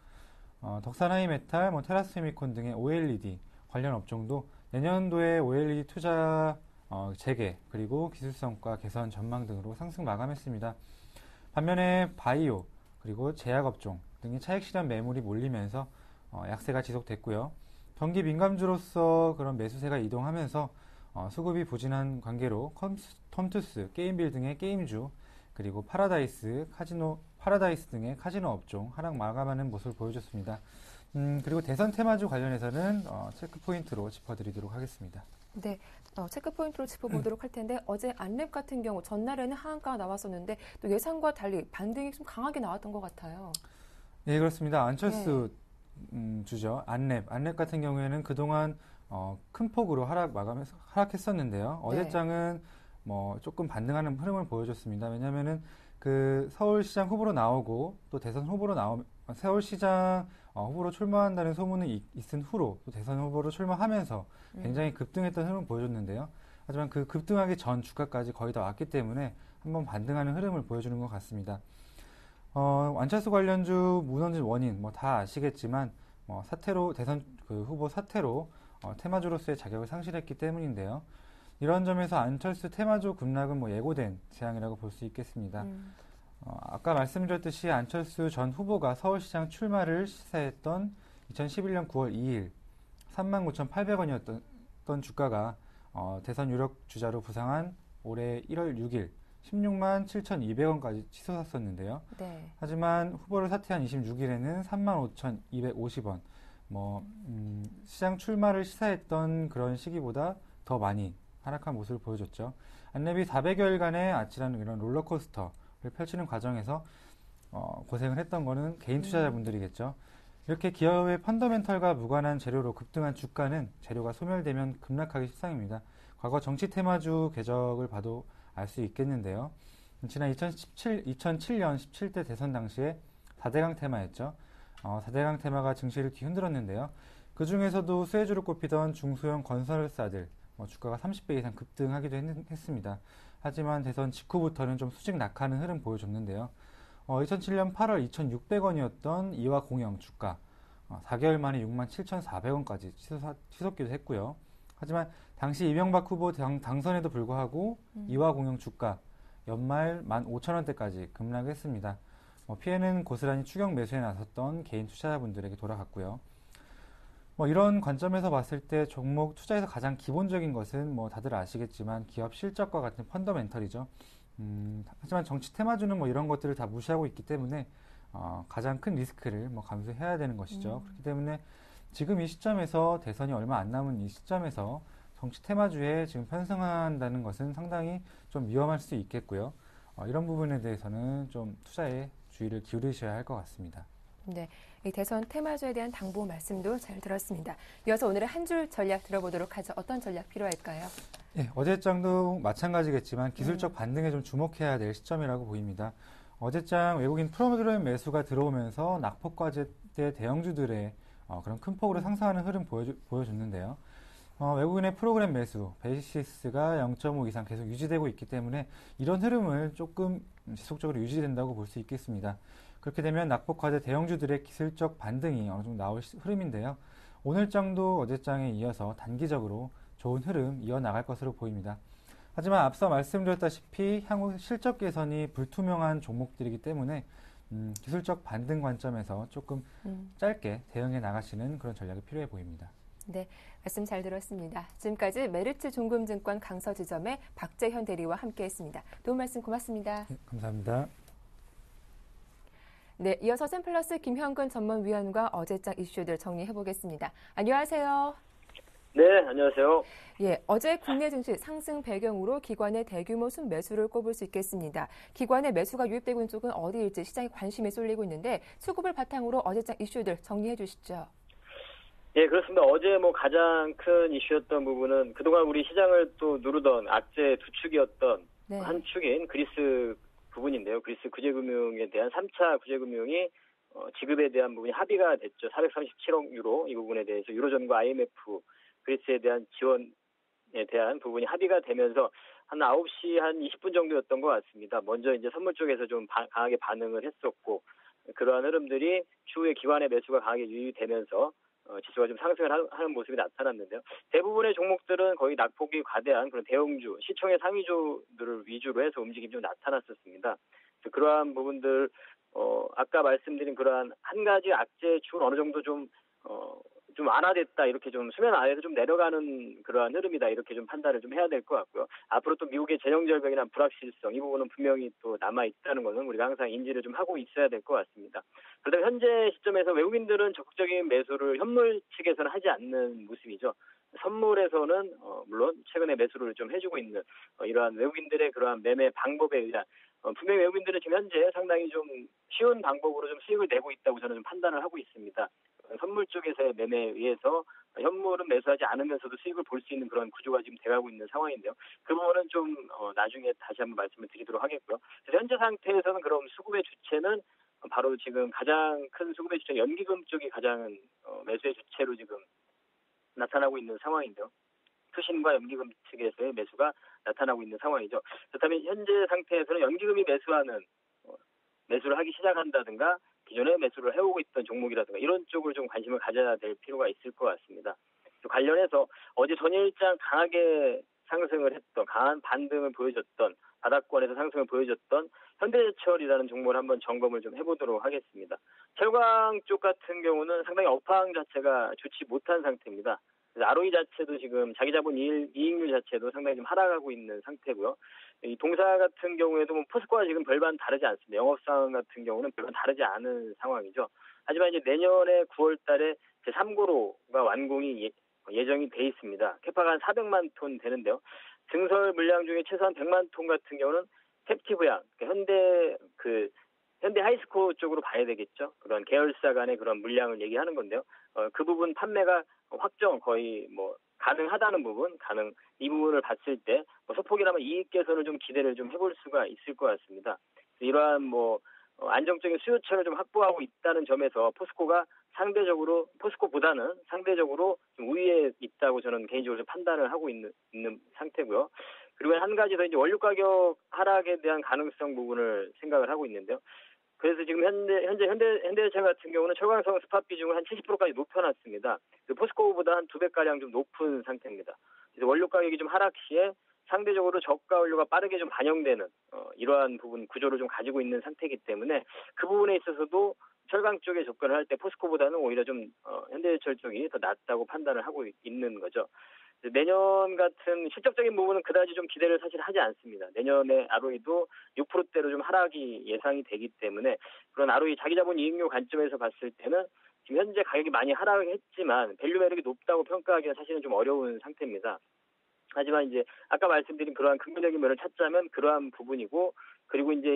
[SPEAKER 4] 덕산하이메탈, 테라스미콘 등의 OLED 관련 업종도 내년도에 OLED 투자 재개 그리고 기술성과 개선 전망 등으로 상승 마감했습니다. 반면에 바이오 그리고 제약업종 등의 차익 실현 매물이 몰리면서 약세가 지속됐고요. 경기 민감주로서 그런 매수세가 이동하면서 수급이 부진한 관계로 컴투스, 게임빌 등의 게임주 그리고 파라다이스 등의 카지노 업종 하락 마감하는 모습을 보여줬습니다. 그리고 대선 테마주 관련해서는 체크 포인트로 짚어드리도록 하겠습니다.
[SPEAKER 1] 네, 체크 포인트로 짚어보도록 할 텐데 어제 안랩 같은 경우 전날에는 하한가가 나왔었는데 또 예상과 달리 반등이 좀 강하게 나왔던 것 같아요.
[SPEAKER 4] 네, 그렇습니다. 안철수 주죠. 안랩 같은 경우에는 그동안 큰 폭으로 하락했었는데요.
[SPEAKER 1] 네.
[SPEAKER 4] 어제장은 뭐 조금 반등하는 흐름을 보여줬습니다. 왜냐하면은 그 서울시장 후보로 나오고 또 대선 후보로 서울시장 후보로 출마한다는 소문이 있은 후로 또 대선 후보로 출마하면서 굉장히 급등했던 흐름을 보여줬는데요. 하지만 그 급등하기 전 주가까지 거의 다 왔기 때문에 한번 반등하는 흐름을 보여주는 것 같습니다. 안철수 관련주 무너진 원인 뭐 다 아시겠지만 사태로 대선 그 후보 사태로 테마주로서의 자격을 상실했기 때문인데요. 이런 점에서 안철수 테마주 급락은 뭐 예고된 재앙이라고 볼 수 있겠습니다. 아까 말씀드렸듯이 안철수 전 후보가 서울시장 출마를 시사했던 2011년 9월 2일 39,800원이었던 주가가 대선 유력 주자로 부상한 올해 1월 6일 16만 7,200원까지 치솟았었는데요.
[SPEAKER 1] 네.
[SPEAKER 4] 하지만 후보를 사퇴한 26일에는 35,250원, 시장 출마를 시사했던 그런 시기보다 더 많이 하락한 모습을 보여줬죠. 안랩이 400여일간의 아찔한 이런 롤러코스터를 펼치는 과정에서 고생을 했던 거는 개인 투자자분들이겠죠. 이렇게 기업의 펀더멘털과 무관한 재료로 급등한 주가는 재료가 소멸되면 급락하기 십상입니다. 과거 정치 테마주 궤적을 봐도 알 수 있겠는데요. 지난 2007년 17대 대선 당시에 4대강 테마였죠. 4대강 테마가 증시를 뒤흔들었는데요. 그 중에서도 수혜주로 꼽히던 중소형 건설사들 주가가 30배 이상 급등하기도 했습니다. 하지만 대선 직후부터는 좀 수직 낙하는 흐름 보여줬는데요. 2007년 8월 2,600원이었던 이화공영 주가 4개월 만에 67,400원까지 치솟기도 했고요. 하지만 당시 이명박 후보 당선에도 불구하고 이화공영 주가 연말 15,000원대까지 급락했습니다. 피해는 고스란히 추격 매수에 나섰던 개인 투자자분들에게 돌아갔고요. 이런 관점에서 봤을 때 종목 투자에서 가장 기본적인 것은 다들 아시겠지만 기업 실적과 같은 펀더멘털이죠. 하지만 정치 테마주는 이런 것들을 다 무시하고 있기 때문에 가장 큰 리스크를 감수해야 되는 것이죠. 그렇기 때문에 지금 이 시점에서 대선이 얼마 안 남은 이 시점에서 정치 테마주에 지금 편승한다는 것은 상당히 좀 위험할 수 있겠고요. 이런 부분에 대해서는 좀 투자에 주의를 기울이셔야 할 것 같습니다.
[SPEAKER 1] 네, 이 대선 테마주에 대한 당부 말씀도 잘 들었습니다. 이어서 오늘의 한 줄 전략 들어보도록 하죠. 어떤 전략 필요할까요?
[SPEAKER 4] 네, 어제장도 마찬가지겠지만 기술적 반등에 좀 주목해야 될 시점이라고 보입니다. 어제장 외국인 프로그램 매수가 들어오면서 낙폭과제대 대형주들의 그런 큰 폭으로 상승하는 흐름 보여줬는데요. 외국인의 프로그램 매수, 베이시스가 0.5 이상 계속 유지되고 있기 때문에 이런 흐름을 조금 지속적으로 유지된다고 볼 수 있겠습니다. 그렇게 되면 낙폭과제 대형주들의 기술적 반등이 어느 정도 나올 흐름인데요. 오늘장도 어제장에 이어서 단기적으로 좋은 흐름 이어나갈 것으로 보입니다. 하지만 앞서 말씀드렸다시피 향후 실적 개선이 불투명한 종목들이기 때문에 기술적 반등 관점에서 조금 짧게 대응해 나가시는 그런 전략이 필요해 보입니다.
[SPEAKER 1] 네, 말씀 잘 들었습니다. 지금까지 메리츠 종금증권 강서지점의 박재현 대리와 함께했습니다. 도움 말씀 고맙습니다.
[SPEAKER 4] 네, 감사합니다.
[SPEAKER 1] 네, 이어서 샘플러스 김형근 전문위원과 어제장 이슈들 정리해보겠습니다. 안녕하세요.
[SPEAKER 5] 네, 안녕하세요.
[SPEAKER 1] 예, 어제 국내 증시 상승 배경으로 기관의 대규모 순매수를 꼽을 수 있겠습니다. 기관의 매수가 유입되고 있는 쪽은 어디일지 시장에 관심이 쏠리고 있는데 수급을 바탕으로 어제장 이슈들 정리해 주시죠.
[SPEAKER 5] 예, 그렇습니다. 어제 가장 큰 이슈였던 부분은 그동안 우리 시장을 또 누르던 악재 두 축이었던
[SPEAKER 1] 네.
[SPEAKER 5] 한 축인 그리스 부분인데요. 그리스 구제금융에 대한 3차 구제금융이 지급에 대한 부분이 합의가 됐죠. 437억 유로 이 부분에 대해서 유로존과 IMF 그리스에 대한 지원에 대한 부분이 합의가 되면서 한 9시 한 20분 정도였던 것 같습니다. 먼저 이제 선물 쪽에서 좀 강하게 반응을 했었고 그러한 흐름들이 추후에 기관의 매수가 강하게 유입되면서 지수가 좀 상승을 하는 모습이 나타났는데요. 대부분의 종목들은 거의 낙폭이 과대한 그런 대형주, 시총의 상위주들을 위주로 해서 움직임이 좀 나타났었습니다. 그러한 부분들, 아까 말씀드린 그러한 한 가지 악재 축은 어느 정도 좀 완화됐다, 이렇게 좀 수면 아래로 좀 내려가는 그러한 흐름이다, 이렇게 좀 판단을 좀 해야 될 것 같고요. 앞으로 또 미국의 재정절벽이나 불확실성, 이 부분은 분명히 또 남아있다는 것은 우리가 항상 인지를 좀 하고 있어야 될 것 같습니다. 그러다 현재 시점에서 외국인들은 적극적인 매수를 현물 측에서는 하지 않는 모습이죠. 선물에서는 물론 최근에 매수를 좀 해주고 있는 이러한 외국인들의 그러한 매매 방법에 의한 분명히 외국인들은 지금 현재 상당히 좀 쉬운 방법으로 좀 수익을 내고 있다고 저는 좀 판단을 하고 있습니다. 선물 쪽에서의 매매에 의해서 현물은 매수하지 않으면서도 수익을 볼 수 있는 그런 구조가 지금 돼가고 있는 상황인데요. 그 부분은 좀 나중에 다시 한번 말씀을 드리도록 하겠고요. 그래서 현재 상태에서는 그럼 수급의 주체는 바로 지금 가장 큰 수급의 주체 연기금 쪽이 가장 매수의 주체로 지금 나타나고 있는 상황인데요. 투신과 연기금 측에서의 매수가 나타나고 있는 상황이죠. 그렇다면 현재 상태에서는 연기금이 매수를 하기 시작한다든가 기존에 매수를 해오고 있던 종목이라든가 이런 쪽으로 좀 관심을 가져야 될 필요가 있을 것 같습니다. 관련해서 어제 전일장 강하게 상승을 했던 강한 반등을 보여줬던 바닥권에서 상승을 보여줬던 현대제철이라는 종목을 한번 점검을 좀 해보도록 하겠습니다. 철강 쪽 같은 경우는 상당히 업황 자체가 좋지 못한 상태입니다. 그래서 ROE 자체도 지금 자기 자본 이익률 자체도 상당히 좀 하락하고 있는 상태고요. 이 동사 같은 경우에도 뭐 포스코와 지금 별반 다르지 않습니다. 영업상황 같은 경우는 별반 다르지 않은 상황이죠. 하지만 이제 내년에 9월 달에 제3고로가 완공이 예정이 돼 있습니다. 캐파가 한 400만 톤 되는데요. 증설 물량 중에 최소한 100만 톤 같은 경우는 캡티브양, 현대 하이스코 쪽으로 봐야 되겠죠. 그런 계열사 간의 그런 물량을 얘기하는 건데요. 그 부분 판매가 확정 거의 가능하다는 부분, 이 부분을 봤을 때 소폭이나마 이익 개선을 좀 기대를 좀 해볼 수가 있을 것 같습니다. 이러한 안정적인 수요처를 좀 확보하고 있다는 점에서 포스코보다는 상대적으로 좀 우위에 있다고 저는 개인적으로 좀 판단을 하고 있는 상태고요. 그리고 한 가지 더 이제 원료 가격 하락에 대한 가능성 부분을 생각을 하고 있는데요. 그래서 지금 현재 현대제철 같은 경우는 철강성 스팟 비중을 한 70%까지 높여놨습니다. 포스코보다 한 2배가량 좀 높은 상태입니다. 그래서 원료 가격이 좀 하락 시에 상대적으로 저가 원료가 빠르게 좀 반영되는 이러한 부분 구조를 좀 가지고 있는 상태이기 때문에 그 부분에 있어서도 철강 쪽에 접근을 할 때 포스코보다는 오히려 좀 현대제철 쪽이 더 낫다고 판단을 하고 있는 거죠. 내년 같은 실적적인 부분은 그다지 좀 기대를 사실 하지 않습니다. 내년에 ROE도 6%대로 좀 하락이 예상이 되기 때문에 그런 ROE 자기 자본 이익률 관점에서 봤을 때는 지금 현재 가격이 많이 하락했지만 밸류 매력이 높다고 평가하기는 사실은 좀 어려운 상태입니다. 하지만 이제 아까 말씀드린 그러한 근본적인 면을 찾자면 그러한 부분이고, 그리고 이제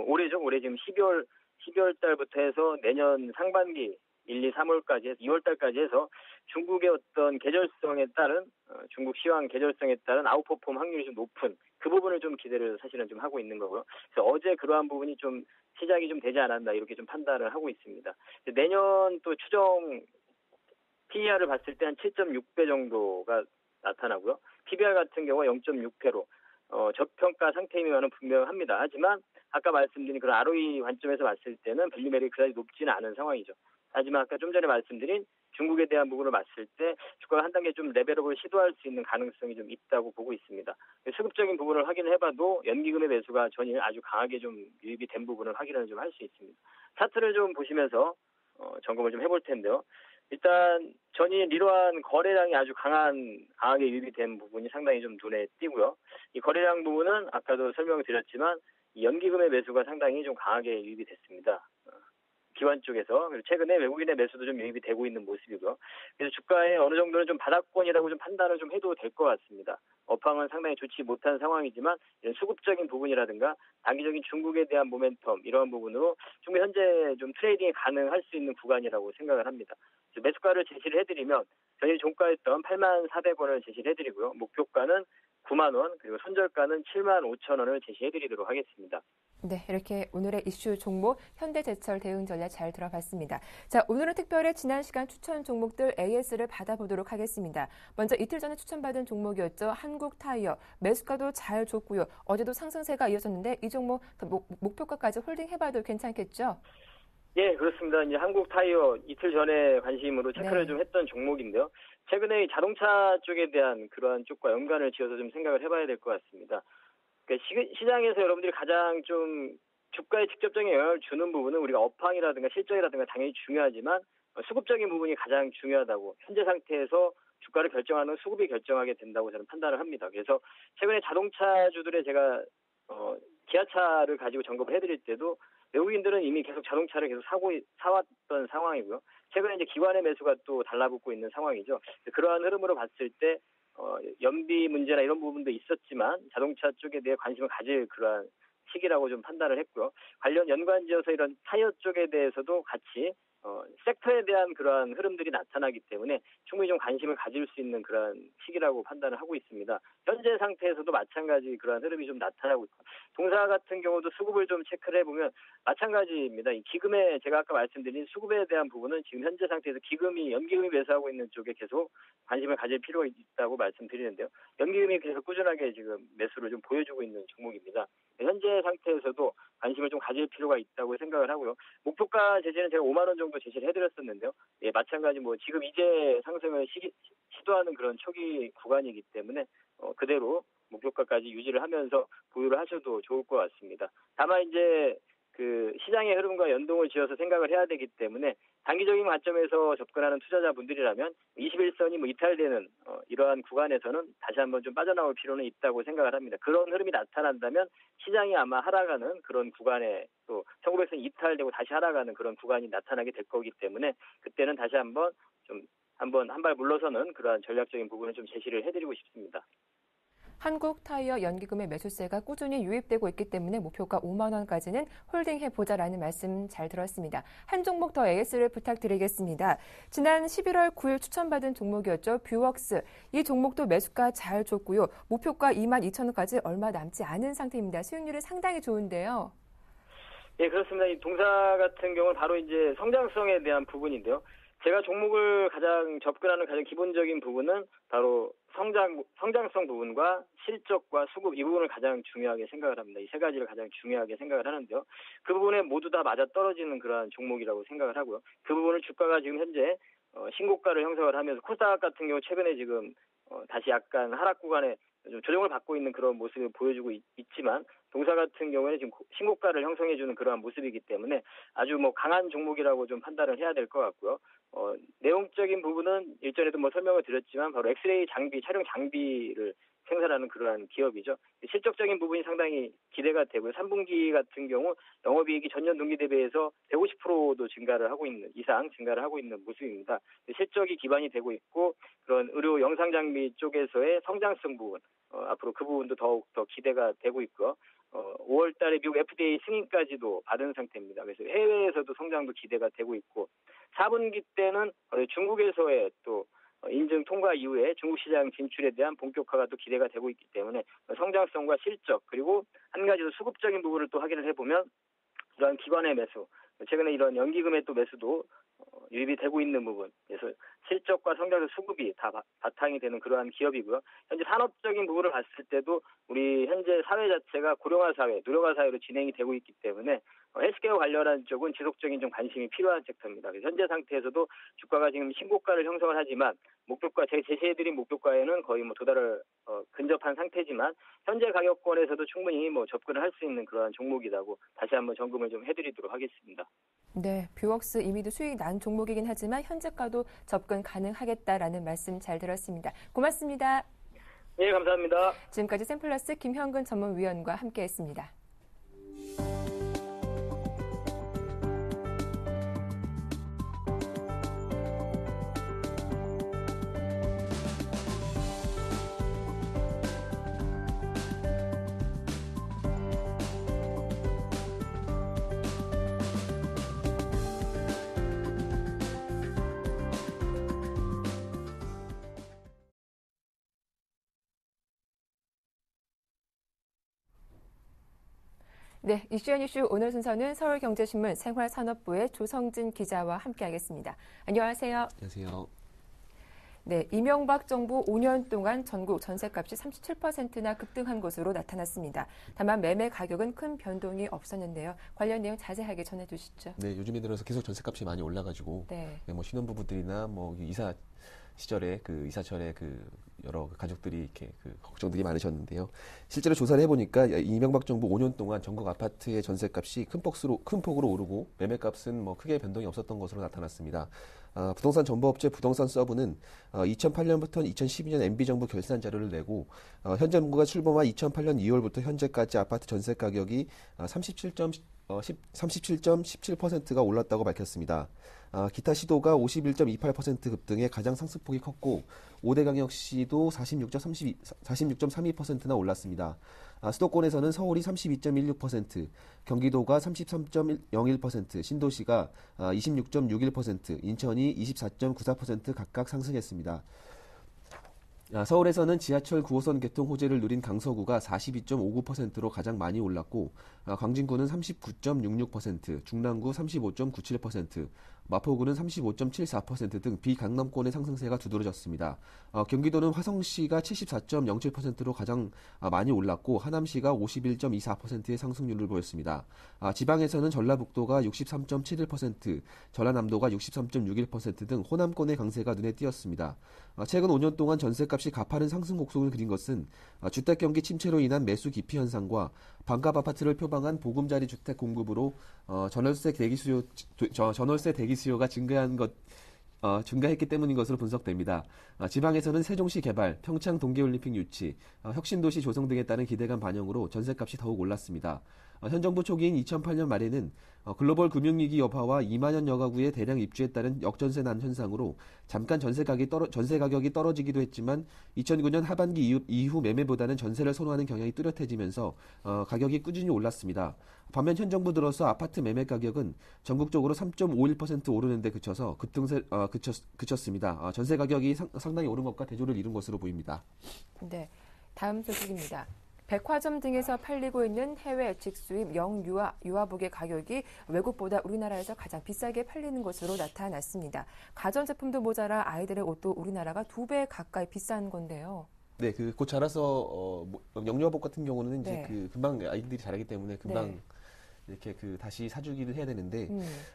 [SPEAKER 5] 올해 지금 12월 달부터 해서 내년 상반기 1, 2, 3월까지 해서 2월 달까지 해서 중국의 어떤 계절성에 따른 중국 시황 계절성에 따른 아웃퍼폼 확률이 좀 높은 그 부분을 좀 기대를 사실은 좀 하고 있는 거고요. 그래서 어제 그러한 부분이 좀 시작이 좀 되지 않았나 이렇게 좀 판단을 하고 있습니다. 내년 또 추정 PER을 봤을 때 한 7.6배 정도가 나타나고요. PBR 같은 경우가 0.6배로 저평가 상태임은 분명합니다. 하지만 아까 말씀드린 그런 ROE 관점에서 봤을 때는 밸류 매력이 그다지 높지는 않은 상황이죠. 하지만 아까 좀 전에 말씀드린 중국에 대한 부분을 봤을 때 주가가 한 단계 좀 레벨업을 시도할 수 있는 가능성이 좀 있다고 보고 있습니다. 수급적인 부분을 확인해봐도 연기금의 매수가 전일 아주 강하게 좀 유입이 된 부분을 확인을 좀 할 수 있습니다. 차트를 좀 보시면서 점검을 좀 해볼 텐데요. 일단 전일 이러한 거래량이 아주 강하게 유입이 된 부분이 상당히 좀 눈에 띄고요. 이 거래량 부분은 아까도 설명을 드렸지만 이 연기금의 매수가 상당히 좀 강하게 유입이 됐습니다. 기관 쪽에서. 그리고 최근에 외국인의 매수도 좀 유입이 되고 있는 모습이고요. 그래서 주가에 어느 정도는 좀 바닥권이라고 좀 판단을 좀 해도 될 것 같습니다. 업황은 상당히 좋지 못한 상황이지만 이런 수급적인 부분이라든가 단기적인 중국에 대한 모멘텀 이러한 부분으로 충분히 현재 좀 트레이딩이 가능할 수 있는 구간이라고 생각을 합니다. 매수가를 제시를 해드리면 전일 종가였던 84,400원을 제시를 해드리고요. 목표가는 9만 원, 그리고 손절가는 7만 5천 원을 제시해드리도록 하겠습니다.
[SPEAKER 1] 네, 이렇게 오늘의 이슈 종목 현대제철 대응 전략 잘 들어봤습니다. 자, 오늘은 특별히 지난 시간 추천 종목들 AS를 받아보도록 하겠습니다. 먼저 이틀 전에 추천받은 종목이었죠. 한국타이어. 매수가도 잘 줬고요. 어제도 상승세가 이어졌는데 이 종목 목표가까지 홀딩해봐도 괜찮겠죠?
[SPEAKER 5] 예, 그렇습니다. 이제 한국타이어 이틀 전에 관심으로 체크를 좀 했던 종목인데요. 최근에 자동차 쪽에 대한 그러한 쪽과 연관을 지어서 좀 생각을 해봐야 될 것 같습니다. 그러니까 시장에서 여러분들이 가장 좀 주가에 직접적인 영향을 주는 부분은 우리가 업황이라든가 실적이라든가 당연히 중요하지만 수급적인 부분이 가장 중요하다고, 현재 상태에서 주가를 결정하는 수급이 결정하게 된다고 저는 판단을 합니다. 그래서 최근에 자동차주들의 제가 기아차를 가지고 점검을 해드릴 때도 외국인들은 이미 계속 자동차를 계속 사왔던 상황이고요. 최근에 이제 기관의 매수가 또 달라붙고 있는 상황이죠. 그러한 흐름으로 봤을 때 연비 문제나 이런 부분도 있었지만 자동차 쪽에 대해 관심을 가질 그러한 시기라고 좀 판단을 했고요. 관련 연관지어서 이런 타이어 쪽에 대해서도 같이 섹터에 대한 그러한 흐름들이 나타나기 때문에 충분히 좀 관심을 가질 수 있는 그러한 시기라고 판단을 하고 있습니다. 현재 상태에서도 마찬가지 그러한 흐름이 좀 나타나고 있고, 동사 같은 경우도 수급을 좀 체크를 해보면 마찬가지입니다. 이 기금에 제가 아까 말씀드린 수급에 대한 부분은 지금 현재 상태에서 연기금이 매수하고 있는 쪽에 계속 관심을 가질 필요가 있다고 말씀드리는데요. 연기금이 계속 꾸준하게 지금 매수를 좀 보여주고 있는 종목입니다. 현재 상태에서도 관심을 좀 가질 필요가 있다고 생각을 하고요. 목표가 제시는 제가 5만 원 정도 제시를 해드렸었는데요. 예, 마찬가지 지금 이제 상승을 시도하는 그런 초기 구간이기 때문에 그대로 목표가까지 유지를 하면서 보유를 하셔도 좋을 것 같습니다. 다만 이제 그 시장의 흐름과 연동을 지어서 생각을 해야 되기 때문에 단기적인 관점에서 접근하는 투자자분들이라면 21선이 이탈되는 이러한 구간에서는 다시 한번 좀 빠져나올 필요는 있다고 생각을 합니다. 그런 흐름이 나타난다면 시장이 아마 하락하는 그런 구간에 또 1900선이 이탈되고 다시 하락하는 그런 구간이 나타나게 될 거기 때문에 그때는 다시 한번 한 발 물러서는 그러한 전략적인 부분을 좀 제시를 해드리고 싶습니다.
[SPEAKER 1] 한국타이어 연기금의 매수세가 꾸준히 유입되고 있기 때문에 목표가 5만 원까지는 홀딩해보자라는 말씀 잘 들었습니다. 한 종목 더 AS를 부탁드리겠습니다. 지난 11월 9일 추천받은 종목이었죠. 뷰웍스. 이 종목도 매수가 잘 줬고요. 목표가 2만 2천 원까지 얼마 남지 않은 상태입니다. 수익률이 상당히 좋은데요.
[SPEAKER 5] 네, 그렇습니다. 이 동사 같은 경우는 바로 이제 성장성에 대한 부분인데요. 제가 종목을 접근하는 가장 기본적인 부분은 바로 성장성 부분과 실적과 수급 이 부분을 가장 중요하게 생각을 합니다. 이 세 가지를 가장 중요하게 생각을 하는데요. 그 부분에 모두 다 맞아떨어지는 그러한 종목이라고 생각을 하고요. 그 부분을 주가가 지금 현재 신고가를 형성을 하면서 코스닥 같은 경우 최근에 지금 다시 약간 하락 구간에 좀 조정을 받고 있는 그런 모습을 보여주고 있지만 동사 같은 경우에는 지금 신고가를 형성해주는 그러한 모습이기 때문에 아주 강한 종목이라고 좀 판단을 해야 될 것 같고요. 내용적인 부분은 일전에도 설명을 드렸지만 바로 엑스레이 촬영 장비를 생산하는 그러한 기업이죠. 실적적인 부분이 상당히 기대가 되고요. 3분기 같은 경우 영업이익이 전년 동기 대비해서 150%도 증가를 하고 있는 모습입니다. 실적이 기반이 되고 있고 그런 의료 영상 장비 쪽에서의 성장성 부분 앞으로 그 부분도 더욱 더 기대가 되고 있고요. 5월 달에 미국 FDA 승인까지도 받은 상태입니다. 그래서 해외에서도 성장도 기대가 되고 있고 4분기 때는 중국에서의 또 인증 통과 이후에 중국 시장 진출에 대한 본격화가 또 기대가 되고 있기 때문에 성장성과 실적 그리고 한 가지 더 수급적인 부분을 또 확인을 해보면 이러한 기관의 매수 최근에 이런 연기금의 또 매수도 유입이 되고 있는 부분 그래서 실적과 성장성 수급이 다 바탕이 되는 그러한 기업이고요. 현재 산업적인 부분을 봤을 때도 우리 현재 사회 자체가 고령화 사회, 노령화 사회로 진행이 되고 있기 때문에 헬스케어 관련한 쪽은 지속적인 좀 관심이 필요한 섹터입니다. 그래서 현재 상태에서도 주가가 지금 신고가를 형성을 하지만 목표가 제시해드린 목표가에는 거의 도달을 근접한 상태지만 현재 가격권에서도 충분히 접근을 할 수 있는 그러한 종목이라고 다시 한번 점검을 좀 해드리도록 하겠습니다.
[SPEAKER 1] 네, 뷰웍스 이미도 수익 난 종목이긴 하지만 현재가도 접근 가능하겠다라는 말씀 잘 들었습니다. 고맙습니다.
[SPEAKER 5] 네, 감사합니다.
[SPEAKER 1] 지금까지 샘플러스 김현근 전문위원과 함께했습니다. 네, 이슈 오늘 순서는 서울경제신문 생활산업부의 조성진 기자와 함께하겠습니다. 안녕하세요.
[SPEAKER 6] 안녕하세요.
[SPEAKER 1] 네, 이명박 정부 5년 동안 전국 전셋값이 37%나 급등한 것으로 나타났습니다. 다만 매매 가격은 큰 변동이 없었는데요. 관련 내용 자세하게 전해주시죠.
[SPEAKER 6] 네, 요즘에 들어서 계속 전셋값이 많이 올라가지고 신혼부부들이나 이사 시절에 이사철에 여러 가족들이 이렇게 걱정들이 많으셨는데요. 실제로 조사를 해보니까 이명박 정부 5년 동안 전국 아파트의 전셋값이 큰 폭으로 오르고 매매값은 크게 변동이 없었던 것으로 나타났습니다. 부동산 정보업체 부동산 서브는 2008년부터 2012년 MB정부 결산 자료를 내고 현 정부가 출범한 2008년 2월부터 현재까지 아파트 전세 가격이 37.17%가 올랐다고 밝혔습니다. 기타 시도가 51.28% 급등해 가장 상승폭이 컸고 5대 강역시도 46.32%나 올랐습니다. 수도권에서는 서울이 32.16%, 경기도가 33.01%, 신도시가 26.61%, 인천이 24.94% 각각 상승했습니다. 서울에서는 지하철 9호선 개통 호재를 누린 강서구가 42.59%로 가장 많이 올랐고, 광진구는 39.66%, 중랑구 35.97%, 마포구는 35.74% 등 비강남권의 상승세가 두드러졌습니다. 경기도는 화성시가 74.07%로 가장 많이 올랐고, 하남시가 51.24%의 상승률을 보였습니다. 지방에서는 전라북도가 63.71%, 전라남도가 63.61% 등 호남권의 강세가 눈에 띄었습니다. 최근 5년 동안 전셋값이 가파른 상승 곡선을 그린 것은 주택 경기 침체로 인한 매수 기피 현상과 반값 아파트를 표방한 보금자리 주택 공급으로 전월세 대기 수요가 증가했기 때문인 것으로 분석됩니다. 지방에서는 세종시 개발, 평창 동계올림픽 유치, 혁신도시 조성 등에 따른 기대감 반영으로 전셋값이 더욱 올랐습니다. 현 정부 초기인 2008년 말에는 글로벌 금융위기 여파와 2만여 가구의 대량 입주에 따른 역전세 난 현상으로 잠깐 전세 가격이 떨어지기도 했지만 2009년 하반기 이후 매매보다는 전세를 선호하는 경향이 뚜렷해지면서 가격이 꾸준히 올랐습니다. 반면 현 정부 들어서 아파트 매매 가격은 전국적으로 3.51% 오르는 데 그쳤습니다. 전세 가격이 상당히 오른 것과 대조를 이룬 것으로 보입니다.
[SPEAKER 1] 네, 다음 소식입니다. 백화점 등에서 팔리고 있는 해외 직수입 유아복의 가격이 외국보다 우리나라에서 가장 비싸게 팔리는 것으로 나타났습니다. 가전제품도 모자라 아이들의 옷도 우리나라가 2배 가까이 비싼 건데요.
[SPEAKER 6] 네, 곧 자라서 영유아복 같은 경우는 이제 금방 아이들이 자라기 때문에 금방 이렇게 다시 사주기를 해야 되는데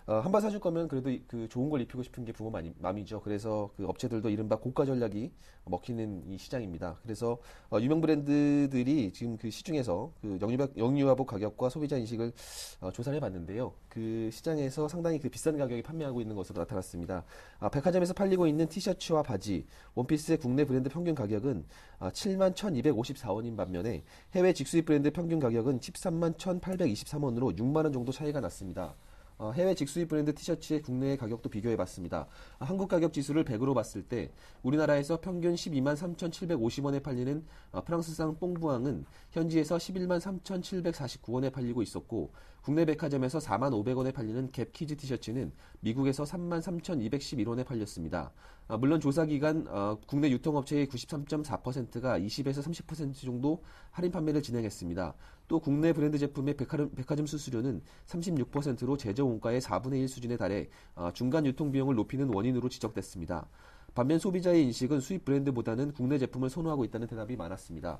[SPEAKER 6] 한 번 사줄 거면 그래도 좋은 걸 입히고 싶은 게 부모 마음이죠. 그래서 업체들도 이른바 고가 전략이 먹히는 이 시장입니다. 그래서 유명 브랜드들이 지금 시중에서 영유아복 가격과 소비자 인식을 조사를 해봤는데요. 그 시장에서 상당히 비싼 가격에 판매하고 있는 것으로 나타났습니다. 백화점에서 팔리고 있는 티셔츠와 바지, 원피스의 국내 브랜드 평균 가격은 7만 1,254원인 반면에 해외 직수입 브랜드 평균 가격은 13만 1,823원으로 6만 원 정도 차이가 났습니다. 해외 직수입 브랜드 티셔츠의 국내 가격도 비교해봤습니다. 한국 가격 지수를 100으로 봤을 때 우리나라에서 평균 12만 3,750원에 팔리는 프랑스산 뽕부앙은 현지에서 11만 3,749원에 팔리고 있었고, 국내 백화점에서 4만 500원에 팔리는 갭 키즈 티셔츠는 미국에서 3만 3,211원에 팔렸습니다. 물론 조사 기간 국내 유통업체의 93.4%가 20에서 30% 정도 할인 판매를 진행했습니다. 또 국내 브랜드 제품의 백화점 수수료는 36%로 제조 원가의 4분의 1 수준에 달해 중간 유통 비용을 높이는 원인으로 지적됐습니다. 반면 소비자의 인식은 수입 브랜드보다는 국내 제품을 선호하고 있다는 대답이 많았습니다.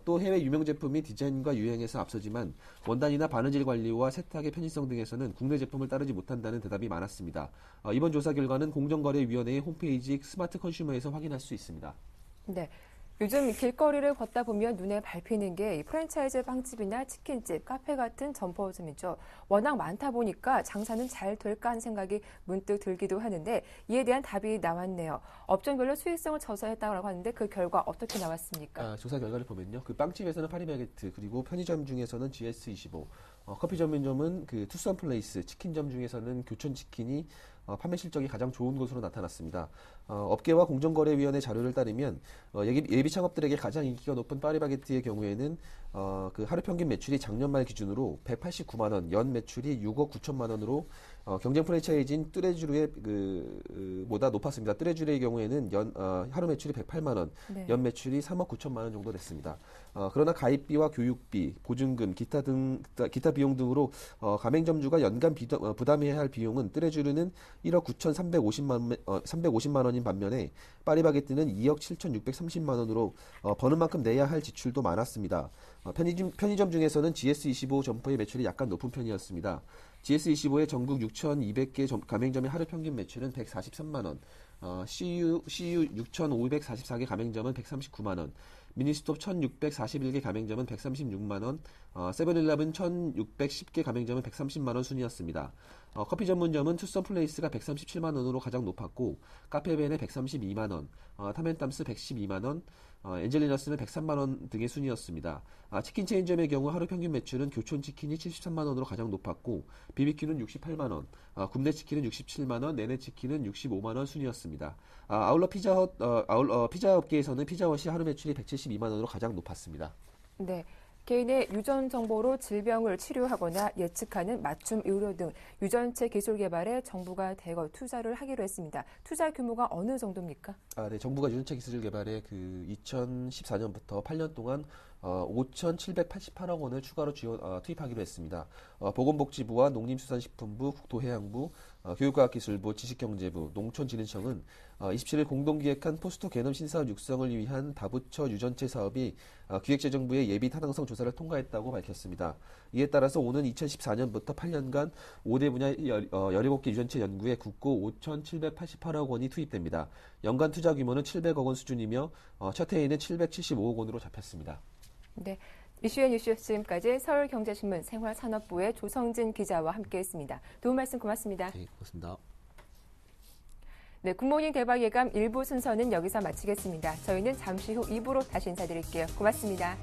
[SPEAKER 6] 또 해외 유명 제품이 디자인과 유행에서 앞서지만 원단이나 바느질 관리와 세탁의 편의성 등에서는 국내 제품을 따르지 못한다는 대답이 많았습니다. 이번 조사 결과는 공정거래위원회의 홈페이지 스마트 컨슈머에서 확인할 수 있습니다.
[SPEAKER 1] 네. 요즘 길거리를 걷다 보면 눈에 밟히는 게 프랜차이즈 빵집이나 치킨집, 카페 같은 점포점이죠. 워낙 많다 보니까 장사는 잘 될까 하는 생각이 문득 들기도 하는데 이에 대한 답이 나왔네요. 업종별로 수익성을 조사했다고 하는데 그 결과 어떻게 나왔습니까?
[SPEAKER 6] 조사 결과를 보면요. 빵집에서는 파리바게트, 그리고 편의점 중에서는 GS25, 커피 전문점은 투썸플레이스, 치킨점 중에서는 교촌치킨이 판매 실적이 가장 좋은 것으로 나타났습니다. 업계와 공정거래위원회 자료를 따르면 예비 창업들에게 가장 인기가 높은 파리바게트의 경우에는 하루 평균 매출이 작년 말 기준으로 189만 원, 연 매출이 6억 9천만 원으로 경쟁 프랜차이즈인 뚜레쥬르의 보다 높았습니다. 뚜레쥬르의 경우에는 하루 매출이 108만 원, 연 매출이 3억 9천만 원 정도 됐습니다. 그러나 가입비와 교육비, 보증금, 기타 비용 등으로 가맹점주가 연간 부담해야 할 비용은 뚜레쥬르는 1억 9,350만 원인 반면에 파리바게뜨는 2억 7,630만 원으로 버는 만큼 내야 할 지출도 많았습니다. 편의점 중에서는 GS25 점포의 매출이 약간 높은 편이었습니다. GS25의 전국 6,200개 가맹점의 하루 평균 매출은 143만 원, CU 6,544개 가맹점은 139만 원, 미니스톱 1,641개 가맹점은 136만 원, 세븐일레븐 1,610개 가맹점은 130만 원 순이었습니다. 커피 전문점은 투썸플레이스가 137만 원으로 가장 높았고, 카페벤에 132만 원, 타멘담스 112만 원, 엔젤리너스는 103만 원 등의 순이었습니다. 치킨 체인점의 경우 하루 평균 매출은 교촌치킨이 73만 원으로 가장 높았고, BBQ는 68만 원, 굽네치킨은 67만 원, 내내치킨은 65만 원 순이었습니다. 아울러 피자 업계에서는 피자헛이 하루 매출이 172만 원으로 가장 높았습니다.
[SPEAKER 1] 네. 개인의 유전 정보로 질병을 치료하거나 예측하는 맞춤 의료 등 유전체 기술 개발에 정부가 대거 투자를 하기로 했습니다. 투자 규모가 어느 정도입니까?
[SPEAKER 6] 네, 정부가 유전체 기술 개발에 2014년부터 8년 동안 5,788억 원을 추가로 투입하기로 했습니다. 보건복지부와 농림수산식품부, 국토해양부, 교육과학기술부, 지식경제부, 농촌진흥청은 27일 공동기획한 포스트 게놈 신사업 육성을 위한 다부처 유전체 사업이 기획재정부의 예비 타당성 조사를 통과했다고 밝혔습니다. 이에 따라서 오는 2014년부터 8년간 5대 분야 17개 유전체 연구에 국고 5,788억 원이 투입됩니다. 연간 투자 규모는 700억 원 수준이며 첫 해에는 775억 원으로 잡혔습니다.
[SPEAKER 1] 네, 이슈의 뉴스 지금까지 서울경제신문 생활산업부의 조성진 기자와 함께했습니다. 도움 말씀 고맙습니다.
[SPEAKER 6] 네, 고맙습니다.
[SPEAKER 1] 네, 굿모닝 대박 예감 1부 순서는 여기서 마치겠습니다. 저희는 잠시 후 2부로 다시 인사드릴게요. 고맙습니다.